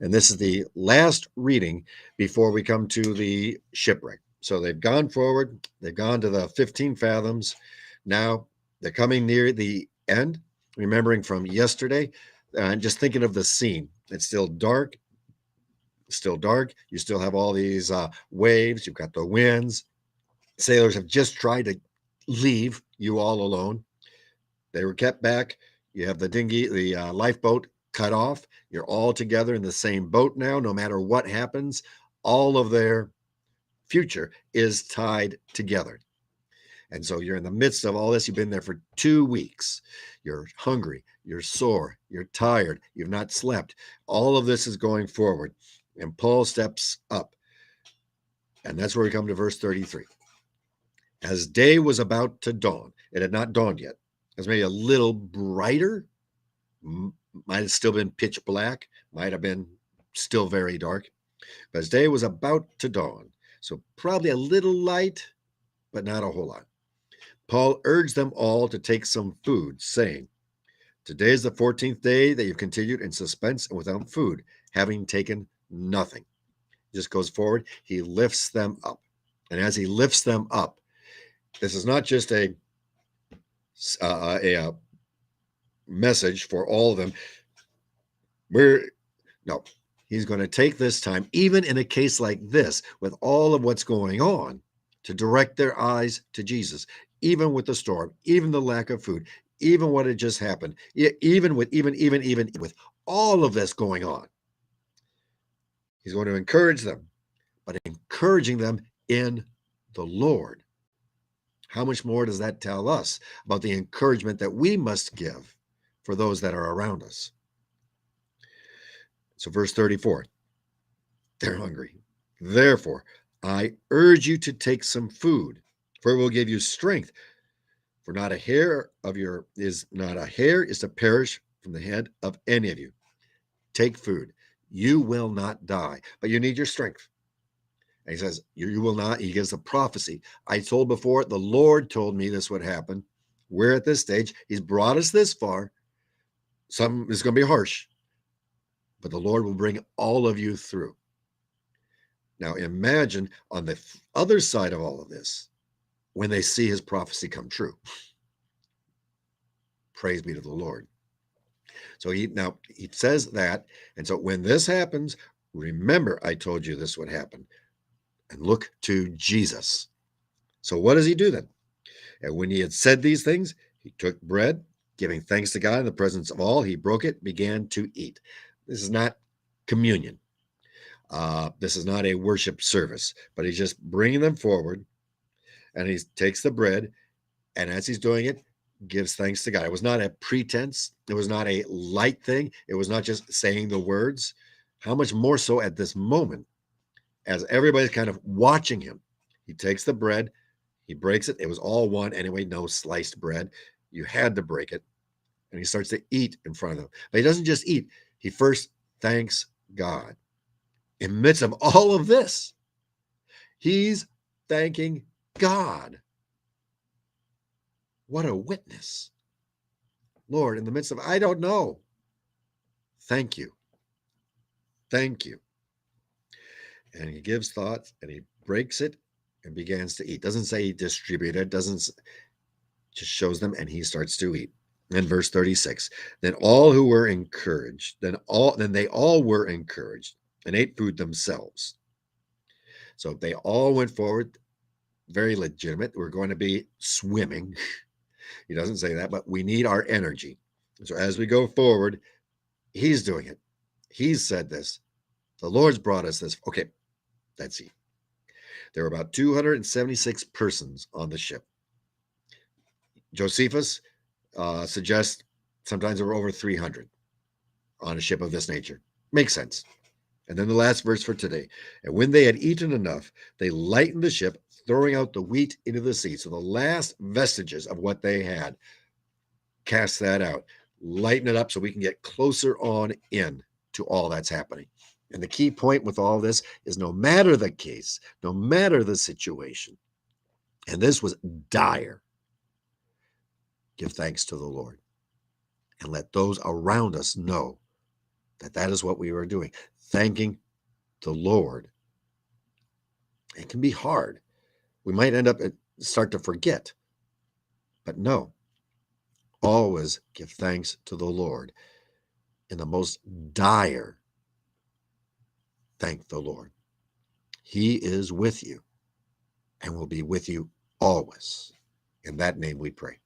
And this is the last reading before we come to the shipwreck. So they've gone forward, they've gone to the 15 fathoms. Now they're coming near the end, remembering from yesterday, and just thinking of the scene. It's still dark. You still have all these waves, you've got the winds. Sailors have just tried to leave you all alone. They were kept back. You have the dinghy, the lifeboat cut off. You're all together in the same boat now, no matter what happens. All of their future is tied together. And so you're in the midst of all this. You've been there for 2 weeks. You're hungry. You're sore. You're tired. You've not slept. All of this is going forward. And Paul steps up. And that's where we come to verse 33. As day was about to dawn, it had not dawned yet. It was maybe a little brighter, might have still been pitch black, might have been still very dark. But as day was about to dawn, so probably a little light, but not a whole lot. Paul urged them all to take some food, saying, "Today is the 14th day that you've continued in suspense and without food, having taken nothing." He just goes forward. He lifts them up. And as he lifts them up, this is not just a message for all of them. No, he's going to take this time, even in a case like this, with all of what's going on, to direct their eyes to Jesus, even with the storm, even the lack of food, even what had just happened, even with all of this going on. He's going to encourage them, but encouraging them in the Lord. How much more does that tell us about the encouragement that we must give for those that are around us? So, verse 34, they're hungry. Therefore, I urge you to take some food, for it will give you strength. For not a hair is to perish from the head of any of you. Take food. You will not die, but you need your strength. And he says, you will not. He gives a prophecy. I told before, the Lord told me this would happen. We're at this stage. He's brought us this far. Some is going to be harsh, but the Lord will bring all of you through. Now imagine on the other side of all of this, when they see his prophecy come true. Praise be to the Lord. So he says that. And so when this happens, remember, I told you this would happen. And look to Jesus. So what does he do then? And when he had said these things, he took bread, giving thanks to God in the presence of all, he broke it, began to eat. This is not communion. This is not a worship service, but he's just bringing them forward, and he takes the bread, and as he's doing it, gives thanks to God. It was not a pretense. It was not a light thing. It was not just saying the words. How much more so at this moment, as everybody's kind of watching him. He takes the bread, he breaks it. It was all one anyway, no sliced bread. You had to break it. And he starts to eat in front of them. But he doesn't just eat. He first thanks God. In the midst of all of this, he's thanking God. What a witness. Lord, in the midst of, I don't know. Thank you. Thank you. And he gives thoughts and he breaks it and begins to eat. Doesn't say he distributed, doesn't, just shows them, and he starts to eat. And verse 36, then all who were encouraged, then they all were encouraged and ate food themselves. So they all went forward, very legitimate. We're going to be swimming. He doesn't say that, but we need our energy. So as we go forward, he's doing it. He's said this. The Lord's brought us this. Okay, that's it. There were about 276 persons on the ship. Josephus suggests sometimes there were over 300 on a ship of this nature. Makes sense. And then the last verse for today. And when they had eaten enough, they lightened the ship, throwing out the wheat into the sea. So the last vestiges of what they had, cast that out, lighten it up so we can get closer on in to all that's happening. And the key point with all this is no matter the case, no matter the situation, and this was dire, give thanks to the Lord and let those around us know that is what we were doing, thanking the Lord. It can be hard. We might end up start to forget, but no, always give thanks to the Lord. In the most dire, thank the Lord. He is with you and will be with you always. In that name we pray.